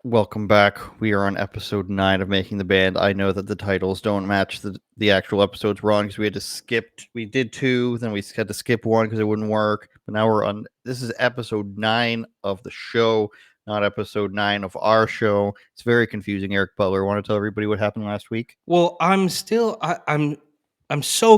Welcome back. We are on episode 9 of Making the Band. I know that the titles don't match the actual episodes wrong because we had to skip. We did 2, then we had to skip 1 because it wouldn't work. But now we're on. This is episode 9 of the show, not episode 9 of our show. It's very confusing. Eric Butler, want to tell everybody what happened last week? Well, I'm so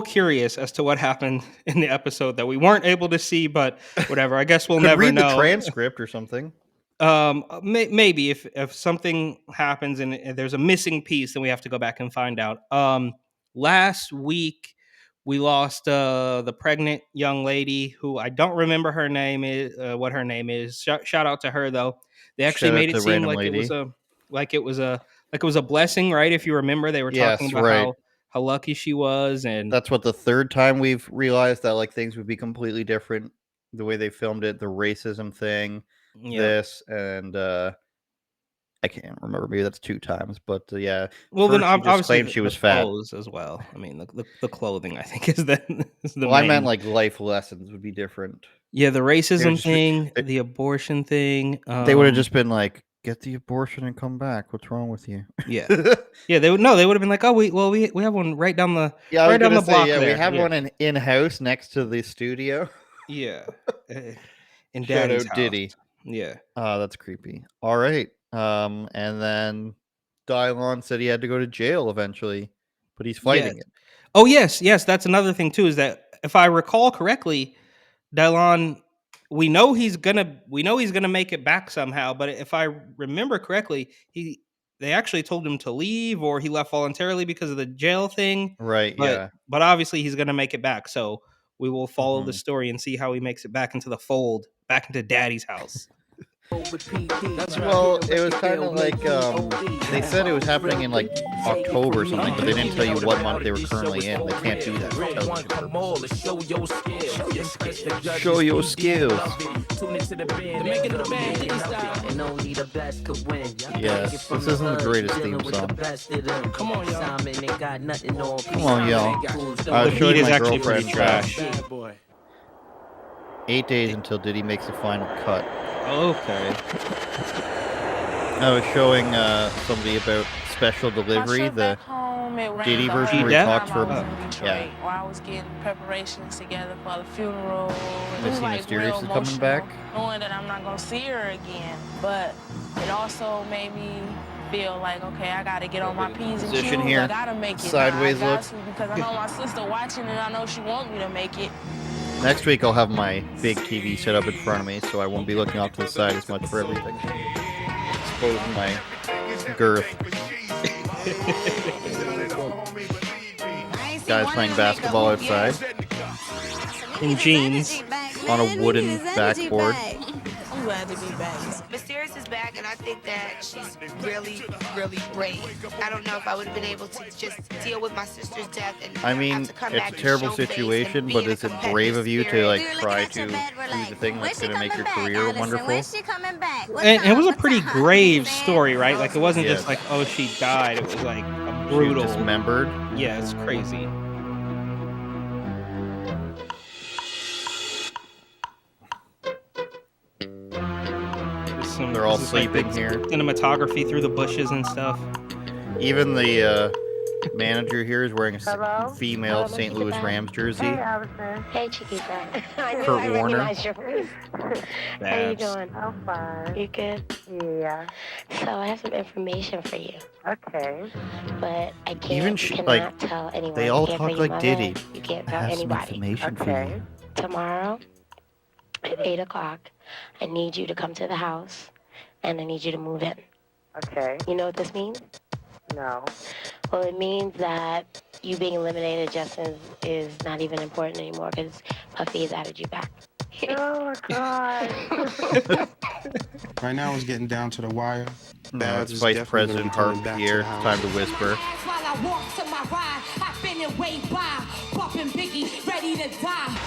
curious as to what happened in the episode that we weren't able to see, but whatever. I guess we'll Could never read know. the transcript or something. Maybe if something happens and there's a missing piece, then we have to go back and find out. Last week we lost the pregnant young lady who I don't remember her name is what her name is. Shout out to her though. They actually Shout out made it to seem random like lady. it was a blessing, right? If you remember, they were talking Yes, about right. how lucky she was, and That's what the third time we've realized that like things would be completely different. The way they filmed it, the racism thing, yeah. this, and I can't remember. Maybe that's 2 times, but yeah. Well, then First, she just obviously claimed she was the fat. clothes as well. I mean, the clothing I think is the Well, I main. meant like life lessons would be different. Yeah, the racism just- thing, they- the abortion thing. They would have just been like, "Get the abortion and come back. What's wrong with you?" Yeah, yeah. They would have been like, oh, we have one right down the Yeah, I was right down gonna the say, block yeah, there. we have one in house next to the studio. Yeah, in Shout Daddy's out house. Diddy. Yeah. That's creepy. All right. And then Dylon said he had to go to jail eventually, but he's fighting it. Oh yes. That's another thing too. Is that if I recall correctly, Dylon, we know he's gonna make it back somehow. But if I remember correctly, they actually told him to leave, or he left voluntarily because of the jail thing. Right. Yeah. But obviously he's gonna make it back. So we will follow the story and see how he makes it back into the fold, back into Daddy's house. Well, it was kind of like they said it was happening in like October or something, but they didn't tell you what month they were currently in. They can't do that for television purposes. Show your skills. Yes, this isn't the greatest theme song. Come on, y'all. I was The showing beat is my actually pretty girlfriend trash. 8 days until Diddy makes the final cut. Okay. I was showing somebody about special delivery, the Diddy version where he talks for yeah. While I was getting preparations together for the funeral. Missy Mysterious is coming back. Knowing that I'm not gonna see her again, but it also made me feel like, okay, I gotta get on my P's and Q's. Position here. I gotta make it. Sideways look. Because I know my sister watching and I know she wants me to make it. Next week I'll have my big TV set up in front of me, so I won't be looking off to the side as much for everything. Exposing my girth. Guys playing basketball outside In jeans. on a wooden backboard. I'm glad to be back. Mysterious is back, and I think that she's really, really brave. I don't know if I would have been able to just deal with my sister's death and I mean, have to come it's back a and terrible show face situation, and but be in is a it brave of you to competitive like spirit. try to do the thing that's going to make your career wonderful? And it was a pretty grave story, right? Like it wasn't just like, oh, she died. It was like a brutal. Dismembered. Yeah, it's crazy. They're all sleeping here. Cinematography through the bushes and stuff. Even the manager here is wearing a female St. Louis Rams jersey. Hey, Chiquita. Kurt Warner. Your voice. How you doing? I'm fine. You good? Yeah. So I have some information for you. Okay. But I can't. Even you cannot like tell anyone. they You all can't talk tell your like mother. Diddy. You can't I tell have some anybody. information for you. Tomorrow at 8 o'clock, I need you to come to the house, and I need you to move in. Okay. You know what this means? No. Well, it means that you being eliminated, Justin, is not even important anymore because Puffy has added you back. Oh, my God. Right now, it's getting down to the wire. No, it's Vice President Harp here. It's time to whisper. While I walk to my ride, I've been and way by, bumping Biggie, ready to die.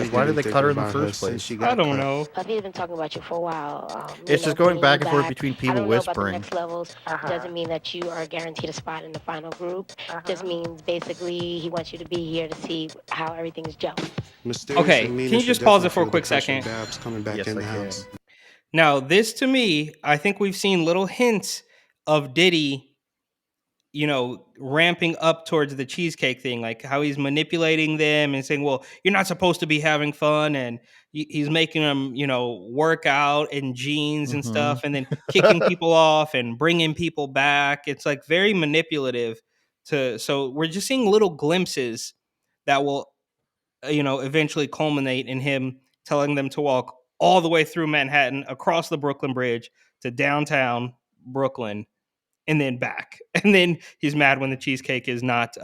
Why did they cut her in the first place? I don't know. Puffy's been talking about you for a while. It's just going back and forth between I people don't know whispering. about the next levels. Doesn't mean that you are guaranteed a spot in the final group. Just means basically he wants you to be here to see how everything's gelling. Okay, can you just pause it for a quick second? Babs coming back Yes, in I the can. house. Now, this to me, I think we've seen little hints of Diddy, ramping up towards the cheesecake thing, like how he's manipulating them and saying, well, you're not supposed to be having fun. And he's making them, work out in jeans and stuff, and then kicking people off and bringing people back. It's like very manipulative so we're just seeing little glimpses that will, eventually culminate in him telling them to walk all the way through Manhattan, across the Brooklyn Bridge to downtown Brooklyn, and then back. And then he's mad when the cheesecake is not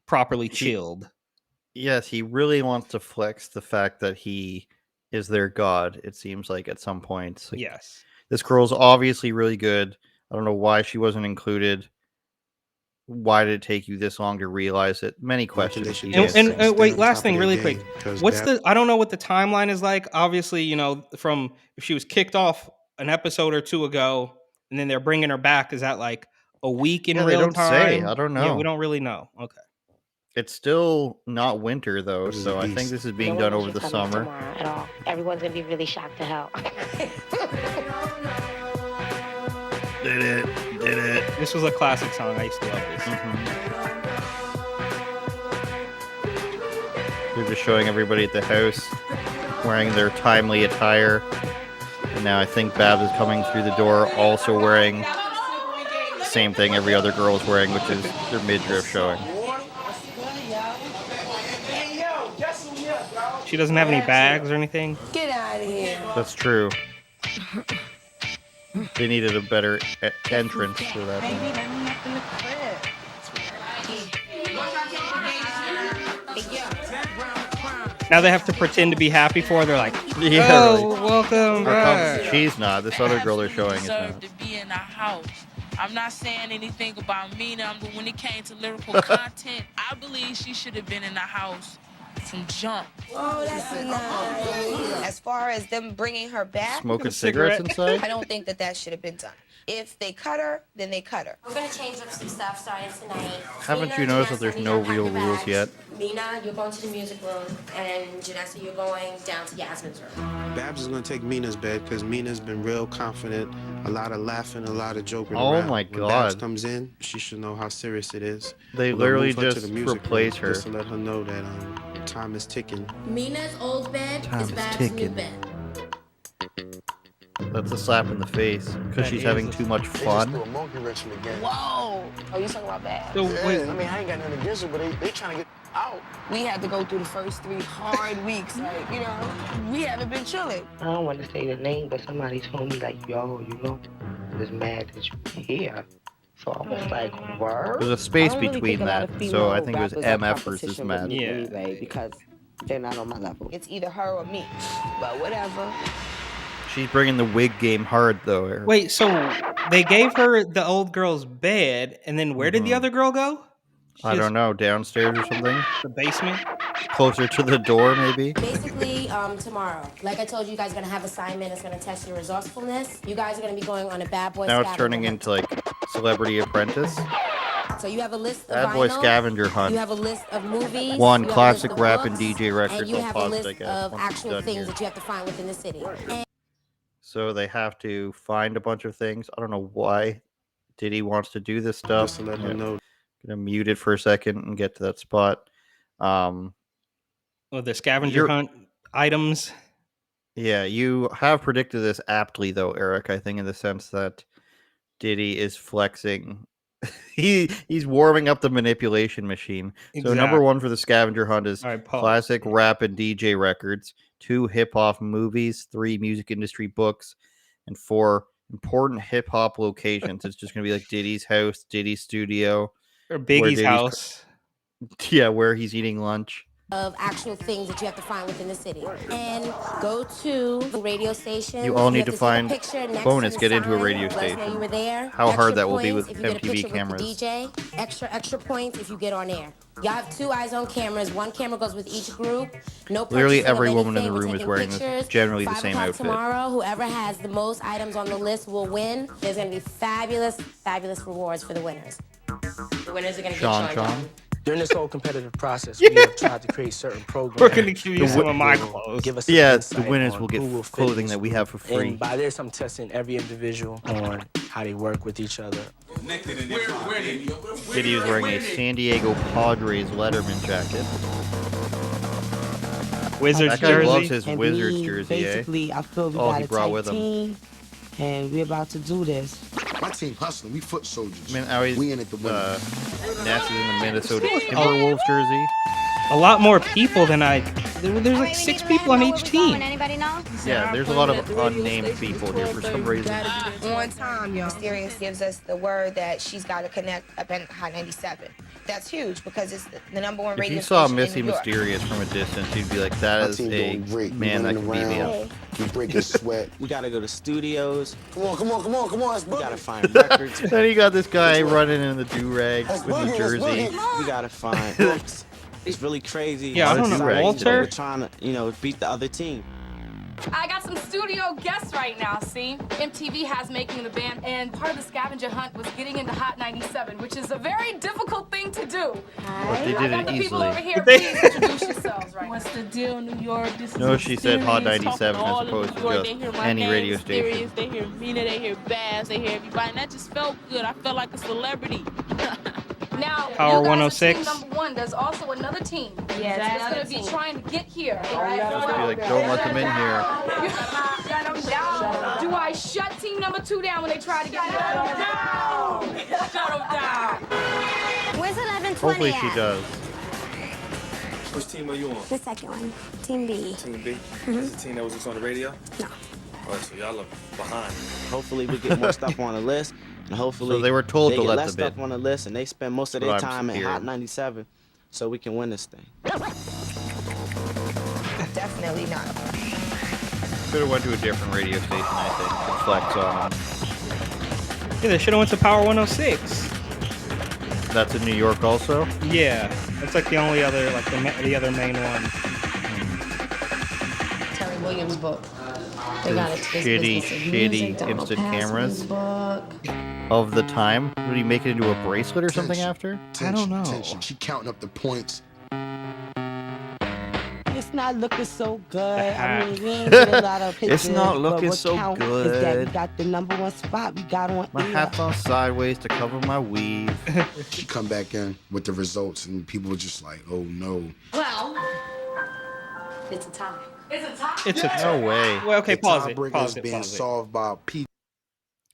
properly chilled. Yes, he really wants to flex the fact that he is their god, it seems like at some points. Like, Yes. this girl's obviously really good. I don't know why she wasn't included. Why did it take you this long to realize it? Many questions. And wait, last thing, really quick. What's I don't know what the timeline is like. Obviously, from if she was kicked off an episode or two ago, and then they're bringing her back, is that like a week in they real don't time? say. I don't know. Yeah, we don't really know. Okay. It's still not winter though, so I think this is being done over the summer. At all. Everyone's gonna be really shocked to hell. Did it. This was a classic song. I used to love this. They're just showing everybody at the house wearing their timely attire. And now I think Babs is coming through the door also wearing the same thing every other girl is wearing, which is their midriff showing. She doesn't have any bags or anything. Get out of here. That's true. They needed a better entrance for that. Now they have to pretend to be happy for her. They're like, Yeah, oh, right. welcome back. She's not. This other girl they're showing is deserve not. to be in the house. I'm not saying anything about Mina, but when it came to lyrical content, I believe she should have been in the house from jump. Oh, that's nice. As far as them bringing her back, Smoking cigarettes inside? I don't think that should have been done. If they cut her, then they cut her. We're gonna change up some stuff starting tonight. Haven't you noticed that there's no real rules yet? Mina, you're going to the music room, and Janessa, you're going down to Yasmin's room. Babs is gonna take Mina's bed because Mina's been real confident. A lot of laughing, a lot of joking Oh around. my When Babs God. comes in, she should know how serious it is. They We'll literally move her to just the music replace room her. just to let her know that time is ticking. Mina's old bed Time is is Babs' new ticking. bed. That's a slap in the face because That she's is having a- too much fun. Whoa. Oh, you talking about bad? So, wait, I mean, I ain't got nothing against it, but they trying to get out. We had to go through the first 3 hard weeks. Like, we haven't been chilling. I don't want to say the name, but somebody told me, like, yo, just mad that you're here. So I was like, word? There's a space I don't really between think a lot that, of so I female think it was rappers are MF versus competition Mad. with me Yeah. anyway, because they're not on my level. It's either her or me. But whatever. She's bringing the wig game hard though. Eric. wait, so they gave her the old girl's bed, and then where did the other girl go? I don't know, downstairs or something, The basement? closer to the door maybe. Basically, tomorrow, like I told you, you guys are gonna have assignment. It's gonna test your resourcefulness. You guys are gonna be going on a bad boy. Now it's scavenger turning hunt. into like Celebrity Apprentice. So you have a list of Bad boy vinyl, scavenger hunt. You have a list of movies. One you have a classic list of rap and books, DJ records and you on have pause, a I list guess, of once it's actual done things here. that you have to find within the city. And So they have to find a bunch of things. I don't know why Diddy wants to do this stuff. Just to let her Yeah. know. Gonna mute it for a second and get to that spot. Well, the scavenger You're- hunt items. Yeah, you have predicted this aptly, though, Eric. I think in the sense that Diddy is flexing. He's warming up the manipulation machine. So number Exactly. 1 for the scavenger hunt is All right, pause. classic rap and DJ records. 2 hip hop movies. 3 music industry books, and 4 important hip hop locations. It's just gonna be like Diddy's house, Diddy's studio. Or Where Biggie's Diddy's- house. Yeah, where he's eating lunch. of actual things that you have to find within the city. And go to the radio station. You all need to take a find picture next bonus, to the get into a sign, radio let us know station. you were there. How hard Extra that will be points with if you get a MTV picture cameras. With the DJ. Extra points if you get on air. Y'all have 2 eyes on cameras. 1 camera goes with each group. No Literally purchasing of every woman in anything. the We're room is taking wearing this- pictures. generally the 5 same o'clock outfit. Tomorrow, whoever has the most items on the list will win. There's going to be fabulous rewards for the winners. The winners are going to get Sean, Sean Sean. John. During this whole competitive process, we have tried to create certain programs. We're gonna give you some of my clothes. Give us some Yeah, the insight winners on will get who will fit clothing this that we group. have for free. And by this, I'm testing every individual on how they work with each other. Diddy is wearing a San Diego Padres Letterman jacket. Wizards That guy jersey. loves his And Wizards me, jersey, basically, I feel we All got he a brought tight with him. team, and we're about to do this. My team hustling. We foot soldiers. I mean, how he's We in it to win. Ness is in the Minnesota Timberwolves jersey. A lot more people than there's like 6 people on each team. Anybody know? Yeah, there's a lot of unnamed people here for some reason. One time, Mysterious gives us the word that she's got to connect up in Hot 97. That's huge because it's the number one If radio you saw station Missy in New York. Mysterious from a distance, you'd be like, that My is team a doing great. We man that running can beat me up. around. We breaking sweat. We gotta go to studios. Come on. Let's We gotta boogie. find records. Then you got this guy running in the do-rag with the Let's jersey. boogie. We gotta find hooks. It's really crazy. Yeah, I don't know, Exciting. Walter? We're trying to, beat the other team. I got some studio guests right now, see? MTV has Making the Band, and part of the scavenger hunt was getting into Hot 97, which is a very difficult thing to do. But they I did got it the people easily. over here, please introduce yourselves right What's the deal, New York? This No, is she said Hot Mysterious, 97 talking as all of opposed New to York. just They hear my any name, radio Mysterious, station. They hear Mina, they hear Bass, they hear everybody, and that just felt good. I felt like a celebrity. Now, Power you guys 106. are team number 1. There's also another team that's going to be trying to get here. Just be like, don't let them in here. Shut them down. Do I shut team number 2 down when they try to get here? Shut them down. Where's 1120 Hopefully she does. Which team are you on? The second one. Team B. Team B? Is the team that was just on the radio? No. All right, so y'all are behind. Hopefully we get more stuff on the list. And hopefully So they were told they to get let less the bid. stuff on the list, and they spend most of That's their what I'm time at hearing. Hot 97, so we can win this thing. Definitely not. Should have went to a different radio station, I think, to flex on them. Yeah, they should have went to Power 106. That's in New York also? Yeah, that's like the only other, like the other main one. Terry Williams' book. They Those got it. shitty instant cameras of the time. Would he make it into a bracelet or something after? I don't know. Tension. She counting up the points. It's not looking so good. hat. I mean, we ain't get a lot of pictures. It's not but looking what so count Is that we good. got the number 1 spot. We got on My air. hat's on sideways to cover my weave. She come back in with the results, and people were just like, "Oh no." Well, it's a tie. It's a No way. Well, okay, The pause it. tiebreaker Pause is it. being Pause it. solved by P.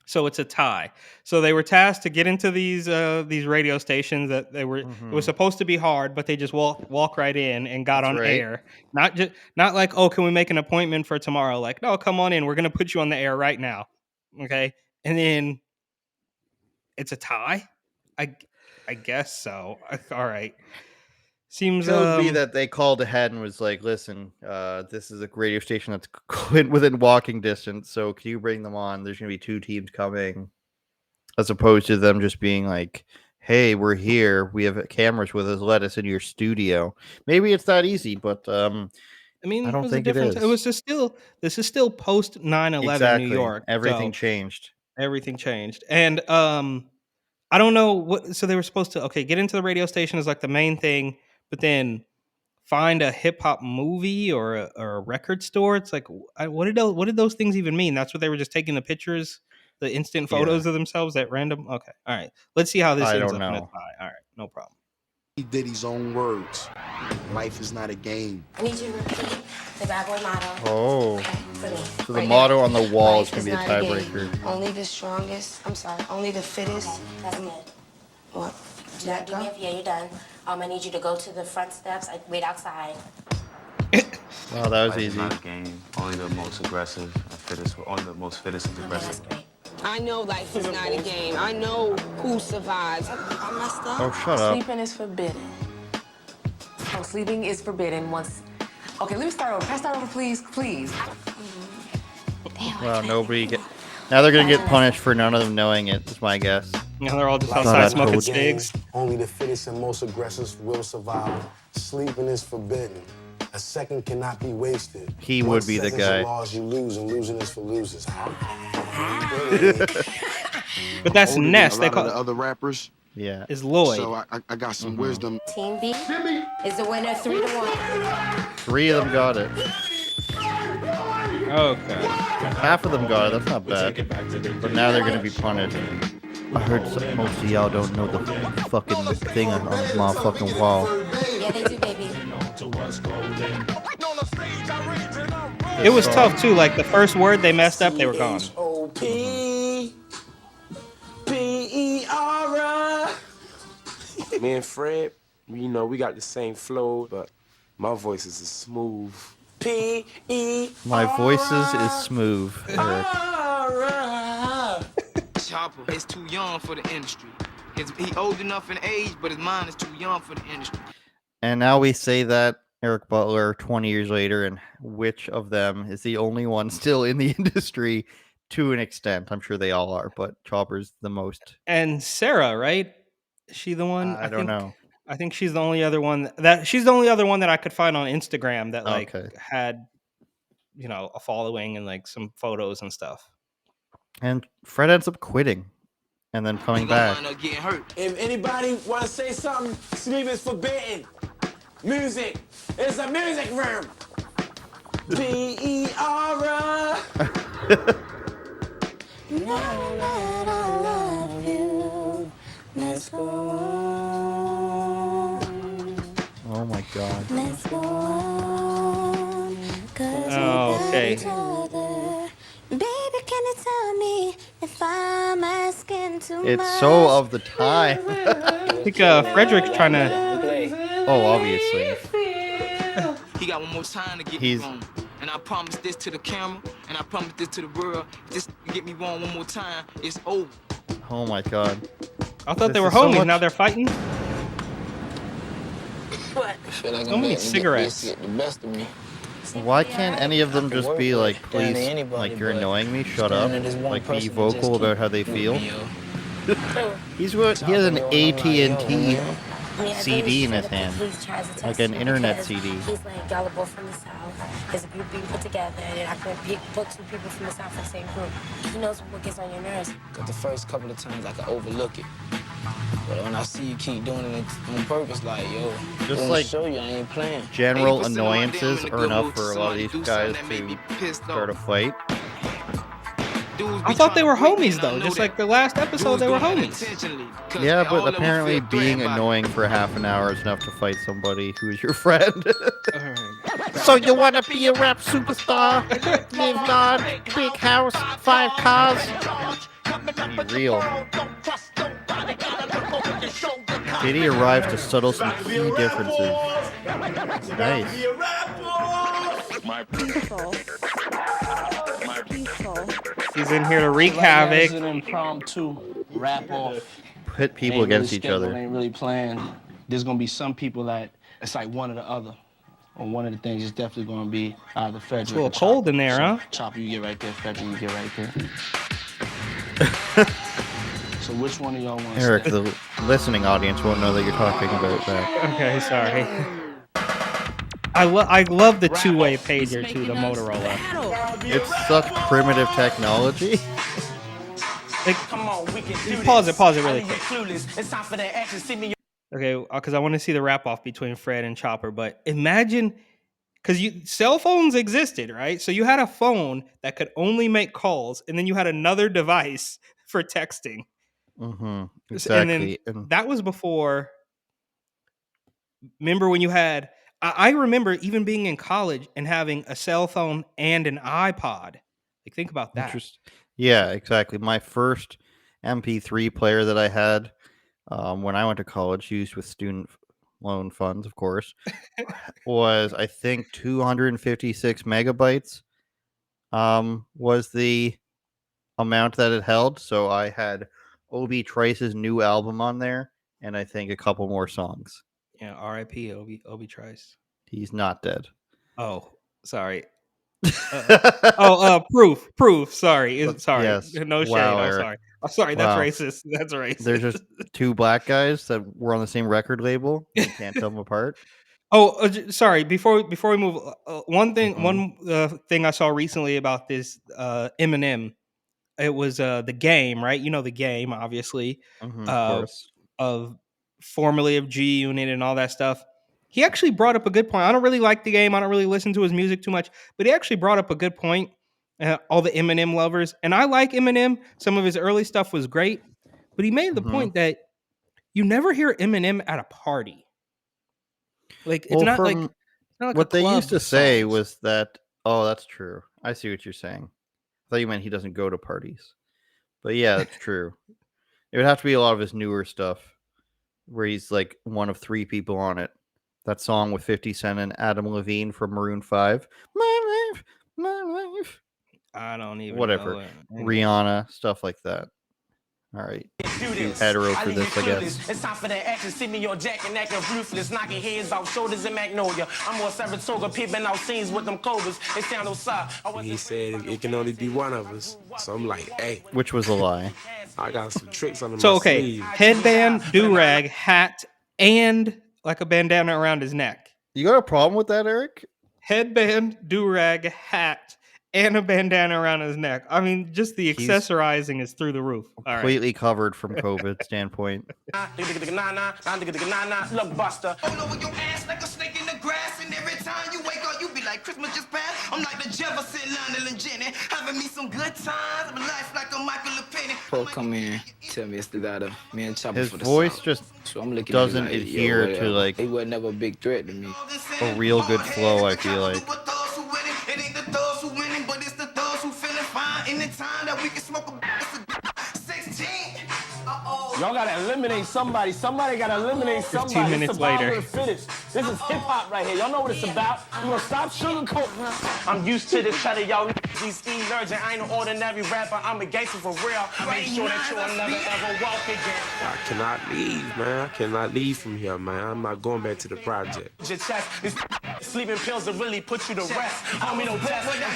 So it's a tie. So they were tasked to get into these radio stations that they were. It was supposed to be hard, but they just walk right in and got That's on right. air. Not like, oh, can we make an appointment for tomorrow? Like, no, come on in. We're gonna put you on the air right now. Okay, and then it's a tie. I guess so. All right. Seems Could be that they called ahead and was like, listen, this is a radio station that's within walking distance, so can you bring them on? There's going to be 2 teams coming. As opposed to them just being like, hey, we're here. We have cameras with us. Let us into your studio. Maybe it's that easy, but I mean, I don't it was think a it different. is. It was just still. This is still post 9/11 exactly. New York. Everything so changed. everything changed, and I don't know what. So they were supposed to get into the radio station is like the main thing, but then find a hip hop movie or a record store. It's like, what did those things even mean? That's what they were just taking the pictures, the instant photos of themselves at random. Okay, all right. Let's see how this I ends don't up in a know. tie. All right, no problem. He did his own words. Life is not a game. I need you to repeat the bad boy motto. Oh. For me. So the Right motto now. on the wall is Life going to be a not game. tiebreaker. Only the strongest. I'm sorry. Only the fittest. That's good. What? Did that go? Yeah, you're done. I need you to go to the front steps. I wait outside. Wow, that was Life is easy. not a game. Only the most aggressive, only the most fittest is aggressive. I know life is not a game. I know who survives. I messed up. Oh, shut up. Sleeping is forbidden. Oh, sleeping is forbidden once. Okay, let me start over. Can I start over, please? Please. Wow, nobody get. Now they're going to get punished for none of them knowing it, is my guess. Now they're all just Life outside is not smoking a game. cigs. Only the fittest and most aggressive will survive. Sleeping is forbidden. A second cannot be wasted. He One would be the second's guy. a loss you lose, and losing is for losers. But that's Older than Ness. a They lot of call the other rappers. Yeah. is Lloyd. So I got some wisdom. Team B is the winner 3-1. 3 of them got it. Okay. Half of them got it. That's not bad. But now they're gonna be punished. I heard most of y'all don't know the fucking thing on the motherfucking wall. Yeah, they do, baby. It was tough too. Like the first word they messed up, they were gone. P-E-R. Me and Fred, you know, we got the same flow, but my voice is smooth. P-E. My voices is smooth, Eric. Chopper is too young for the industry. He old enough in age, but his mind is too young for the industry. And now we say that Eric Butler 20 years later, and which of them is the only one still in the industry to an extent? I'm sure they all are, but Chopper's the most. And Sarah, right? Is she the one? I don't know. I think she's the only other one that I could find on Instagram that like had, you know, a following and like some photos and stuff. And Fred ends up quitting and then coming back. If anybody want to say something, sleep is forbidden. Music is a music room. P-E-R. Let's go on. Oh my god. Let's go on. Okay. Baby, can you tell me if I'm asking too much? It's so of the time. I think Frederick's trying to. Oh, obviously. He got one more time to get me wrong. And I promise this to the camera, and I promise this to the world. Just get me wrong one more time, it's over. Oh my god. I thought they were homies. Now they're fighting. What? I feel like So many cigarettes. Get the best of me. Why can't any of them just be like, please, like, you're annoying me, shut up, like, be vocal about how they feel? He has an AT&T CD in his hand, like an internet CD. He's like, y'all are both from the South. There's a group being put together, and I can put 2 people from the South in the same group. He knows what gets on your nerves. Cause the first couple of times I could overlook it. But when I see you keep doing it on purpose, like, yo, Just let me like show you I ain't playing. general annoyances are enough for a lot of these guys to start a fight. I thought they were homies though. Just like the last episode, they were homies. Yeah, but apparently being annoying for half an hour is enough to fight somebody who's your friend. So you want to be a rap superstar? Live large, big house, 5 cars. Be real. Diddy arrives to settle some key differences. Nice. He's in here to wreak havoc. An impromptu rap off. Pit people against each other. Ain't really planned. There's gonna be some people that it's like one or the other. Or one of the things is definitely gonna be either Frederick. It's a little cold in there, huh? Chopper, you get right there. Frederick, you get right there. So which one of y'all wants? Eric, the listening audience won't know that you're talking about that. Okay, sorry. I love the two-way pager too, the Motorola. It's such primitive technology. Like, pause it really quick. Okay, because I want to see the wrap off between Fred and Chopper. But imagine, because cell phones existed, right? So you had a phone that could only make calls, and then you had another device for texting. Mm-hmm. Exactly. And then that was before. Remember when you had? I remember even being in college and having a cell phone and an iPod. Like, think about that. Yeah, exactly. My first MP3 player that I had when I went to college, used with student loan funds, of course, was, I think, 256 megabytes was the amount that it held. So I had Obi Trice's new album on there, and I think a couple more songs. Yeah, R.I.P. Obi Trice. He's not dead. Oh, sorry. Proof. Sorry. Sorry. Yes. No shade. Wow, I'm Eric. sorry. I'm sorry. Wow. That's racist. That's racist. There's just 2 black guys that were on the same record label. You can't tell them apart. Oh, sorry. Before we move, one thing I saw recently about this Eminem, it was the game, right? You know the game, obviously. Of course. formerly of G Unit and all that stuff. He actually brought up a good point. I don't really like the game. I don't really listen to his music too much, but he actually brought up a good point. All the Eminem lovers, and I like Eminem. Some of his early stuff was great, but he made the point that you never hear Eminem at a party. Like it's not like what they used to say songs. was that. Oh, that's true. I see what you're saying. I thought you meant he doesn't go to parties, but yeah, that's true. It would have to be a lot of his newer stuff, where he's like one of 3 people on it. That song with 50 Cent and Adam Levine from Maroon 5. My life. I don't even Whatever. know it. Rihanna, stuff like that. All right. Too hetero for this, I guess. It's time for the action. See me on Jack and acting ruthless, knocking heads off shoulders in Magnolia. I'm on Saratoga, peeping out scenes with them cobras. They sound outside. He said it can only be one of us. So I'm like, hey. Which was a lie. I got some tricks under So my okay, sleeve. headband, do-rag, hat, and like a bandana around his neck. You got a problem with that, Eric? Headband, do-rag, hat, and a bandana around his neck. I mean, just the accessorizing is through the roof. All right. Completely covered from COVID standpoint. Look, Buster. All over your ass like a snake in the grass, and every time you wake up, you be like Christmas just passed. I'm like the Jefferson, Lionel and Jenny, having me some good times. My life like a Michael LePenny. Pro come here, tell me it's the guy, me and Chopper His for the voice South. just So I'm looking doesn't at it like, adhere to like he was never a big threat to me. a real good flow, I feel like. It ain't the thugs who winning, but it's the thugs who feeling fine. Anytime that we can smoke a 16. Y'all gotta eliminate somebody. Somebody gotta eliminate 15 somebody. minutes It's about later. to finish. This is hip hop right here. Y'all know what it's about. I'm gonna stop sugarcoating. I'm used to this cheddar, y'all. These legend. I ain't no ordinary rapper. I'm a gangster for real. Make sure that you'll never ever walk again. I cannot leave, man. I cannot leave from here, man. I'm not going back to the project. Your chest. These sleeping pills that really put you to rest. Homie, don't test. Homie, the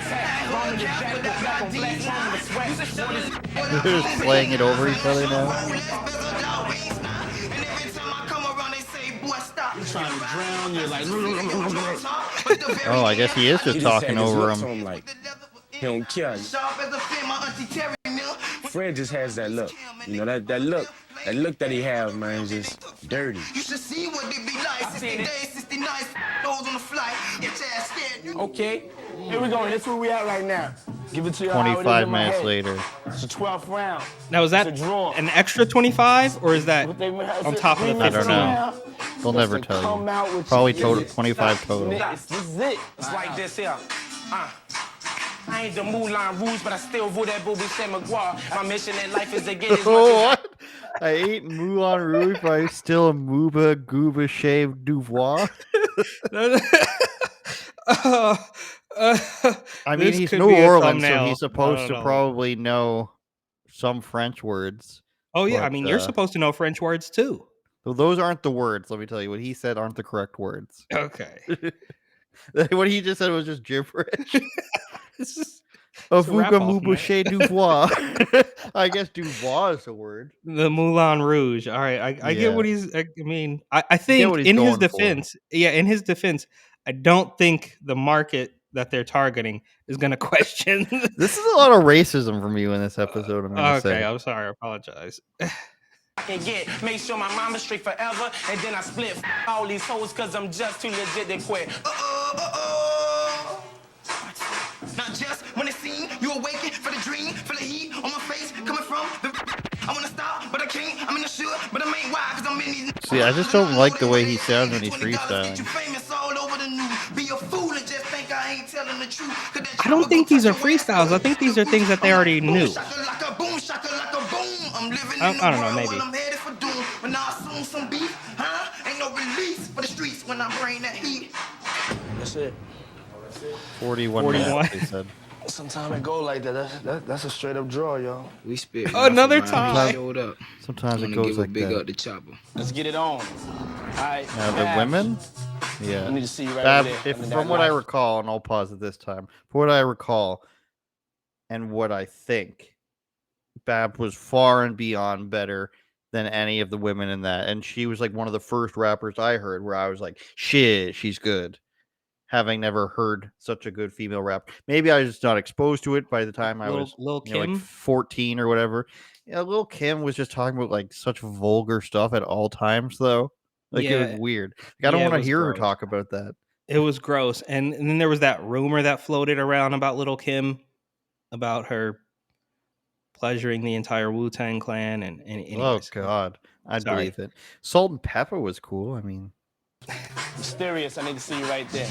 test. Homie, the jack. Black on black. Homie, the sweat. They're just playing it over each other now. You trying to drown? You're like. Oh, I guess he is just talking over him. Like, he don't care. Fred just has that look. You know, that look. That look that he has, man, is just dirty. You should see what they be like. 60 days, 60 nights, those on the flight. Get your ass scared. Okay, here we go. That's where we at right now. Give it to you. 25 minutes later. It's the 12th round. Now, is that It's a draw. an extra 25, or is that on top of the 15? I don't know. They'll never tell you. Probably total 25 total. This is it. It's like this here. I ain't the Moulin Rouge, but I still vote that Bobby Saint Maguire. My mission in life is to get as much What? I ate Moulin Rouge, but I'm still a Mooba Gooba Shave Duvois. I mean, he's New Orleans, so he's supposed to probably know some French words. Oh, yeah. I mean, you're supposed to know French words, too. So those aren't the words. Let me tell you. What he said aren't the correct words. Okay. What he just said was just gibberish. Avuga Mubouche Duvois. I guess Duvois is a word. The Moulin Rouge. All right. I get what he's. I mean, I think in his defense, in his defense, I don't think the market that they're targeting is going to question. This is a lot of racism from you in this episode. I'm going to say. Okay, I'm sorry. I apologize. I can get. Make sure my mama's straight forever, and then I split all these hoes because I'm just too legit to quit. Not just when it's seen, you awaken for the dream, for the heat on my face coming from the. I wanna stop, but I can't. I'm in the should, but I ain't why, cause I'm in these. See, I just don't like the way he sounds when he's freestyling. I don't think these are freestyles. I think these are things that they already knew. I don't know, maybe. When I assume some beef, ain't no release for the streets when I bring that heat. That's it. 41 minutes, he said. Sometimes it go like that. That's a straight up draw, y'all. We spit. Another time. Showed up. Sometimes it goes like big that. up the chopper. Let's get it on. All right. Now the women, yeah. I need to see you right Bab, there. from what I recall, and I'll pause it this time. From what I recall, and what I think, Bab was far and beyond better than any of the women in that, and she was like one of the first rappers I heard where I was like, "Shit, she's good." having never heard such a good female rap. Maybe I was just not exposed to it by the time I was Lil you know, like Kim? 14 or whatever. Yeah, Lil Kim was just talking about like such vulgar stuff at all times, though. Like it was Yeah. weird. Like, I don't Yeah, it want to was hear her gross. talk about that. It was gross. And then there was that rumor that floated around about Little Kim, about her pleasuring the entire Wu-Tang clan. And Oh anyways, God, I'd sorry. believe it. Salt and Pepper was cool. I mean, Mysterious, I need to see you right there.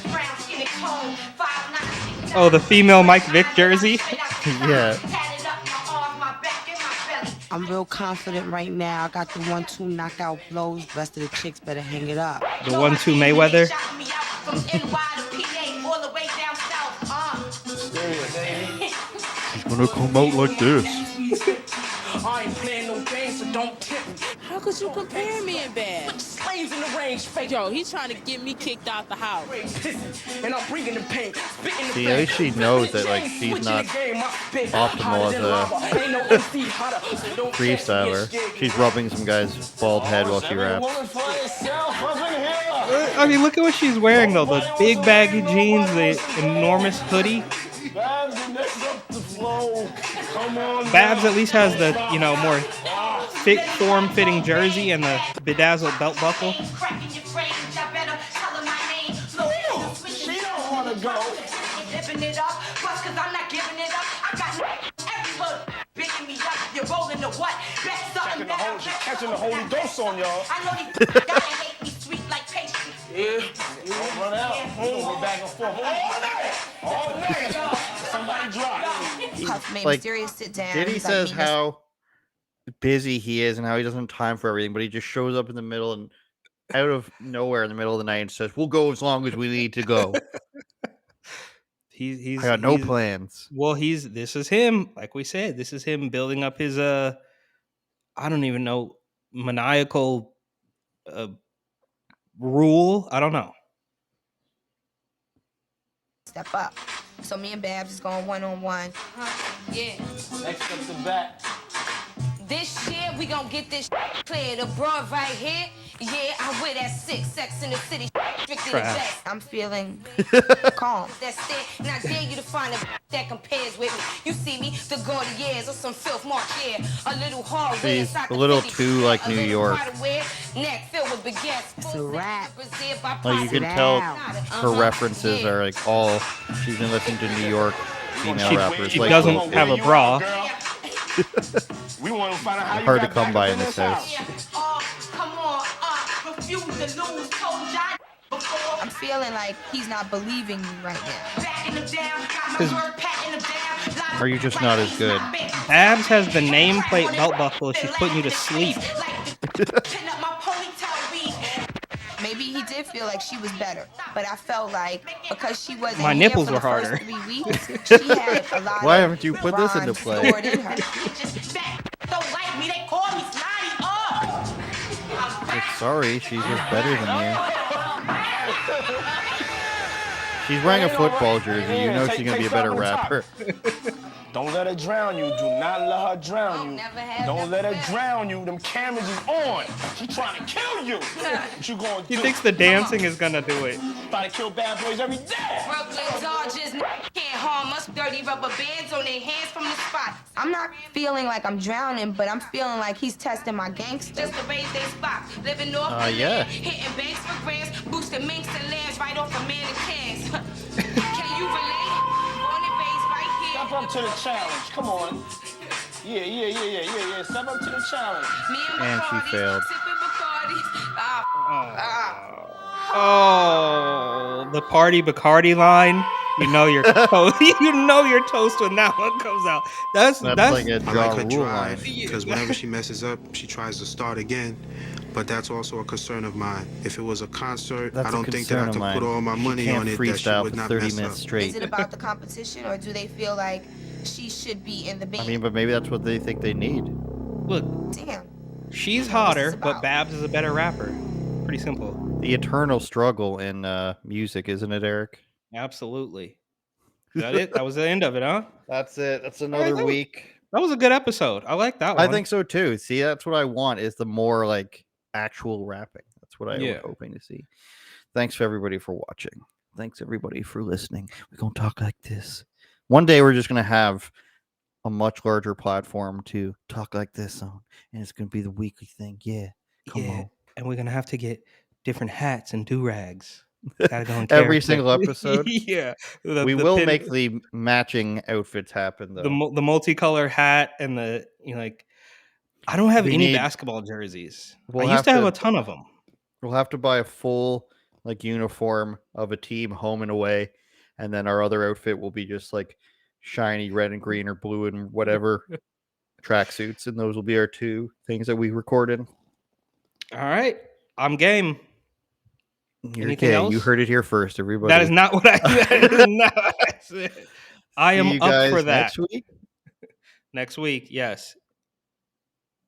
Oh, the female Mike Vick jersey. Yeah. I'm real confident right now. I got the 1-2 knockout blows. Rest of the chicks better hang it up. The 1-2 Mayweather. She's gonna come out like this. I ain't playing no games, so don't tip me. How could you compare me and Bad? Slaves in the range, fake. Yo, he's trying to get me kicked out the house. And I'm bringing the pain, spitting the See, at least she knows that like she's not optimal as a freestyler. She's rubbing some guy's bald head while she raps. I mean, look at what she's wearing though. The big baggy jeans, the enormous hoodie. Babs at least has the, you know, more form-fitting jersey and the bedazzled belt buckle. She don't want to go. Catching the Holy Ghost on y'all. Yeah, don't run out. We're back and forth all night. Somebody drop. Like, sit down. Diddy He's like, says "Meet Miss-" how busy he is and how he doesn't have time for everything, but he just shows up in the middle and out of nowhere in the middle of the night and says, "We'll go as long as we need to go." He's I got no plans. Well, this is him. Like we said, this is him building up his I don't even know, maniacal rule. I don't know. Step up. So me and Babs is going one-on-one. Yeah. Next up the bat. This year, we gon' get this clear. The broad right here, yeah, I wear that 6 Sex in the City. Strictly the best. I'm feeling calm. That's it. And I dare you to find a that compares with me. You see me, the Gaudiers or some filth mark, yeah. A little hard. She's a little too like New York. Neck filled with baguettes. It's a rap. Like you can tell her references are like all she's been listening to New York female rappers. She like doesn't have a bra. We want to find out how you hard to got come back by up in this house. I'm feeling like he's not believing me right now. Are you just not as good? Babs has the nameplate belt buckle. She's putting you to sleep. Maybe he did feel like she was better, but I felt like because she wasn't My here nipples for were the first harder. 3 weeks, she had a lot Why of haven't you put this into rhymes play? stored in her. Like, sorry, she's just better than you. She's wearing a football jersey. You know she's gonna be a better rapper. Don't let her drown you. Do not let her drown you. Don't let her drown you. Them cameras is on. She trying to kill you. What you gonna do? He thinks the dancing is gonna do it. Try to kill bad boys every day. Brooklyn Dodgers can't harm us. Dirty rubber bands on their hands from the spot. I'm not feeling like I'm drowning, but I'm feeling like he's testing my gangster. Just to raise their spot. Living off the yeah. land. Hitting banks for grams. Boosting minks and lambs right off of mannequins. Can you relate? On the base right here. Step up to the challenge. Come on. Yeah. Step up to the challenge. And she failed. Oh, the party Bacardi line. You know you're toast. You know you're toast when that one comes out. That's like a I Ja like her Rule drive line. because whenever she messes up, she tries to start again. But that's also a concern of mine. If it was a concert, That's I a don't think that I concern have of to put mine. all my She money can't on it that she freestyle would for not 30 mess minutes up. straight. Is it about the competition, or do they feel like she should be in the band? I mean, but maybe that's what they think they need. Look, Damn. she's hotter, but Babs is a better rapper. Pretty simple. The eternal struggle in music, isn't it, Eric? Absolutely. Is that it? That was the end of it, huh? That's it. That's another week. That was a good episode. I like that one. I think so too. See, that's what I want is the more like actual rapping. That's what I was hoping to see. Thanks for everybody for watching. Thanks everybody for listening. We're gonna talk like this. One day we're just gonna have a much larger platform to talk like this on, and it's gonna be the weekly thing. Yeah, come on. And we're gonna have to get different hats and do rags. Gotta go in Every character. single episode. Yeah, We will make the matching outfits happen though. The multicolor hat and the like. I don't have any basketball jerseys. I used to have a ton of them. We'll have to buy a full like uniform of a team, home and away, and then our other outfit will be just like shiny red and green or blue and whatever tracksuits, and those will be our two things that we record in. All right, I'm game. Anything else? You heard it here first, everybody. That is not what I. That is not what I said. I am up for that next week. Next week, yes.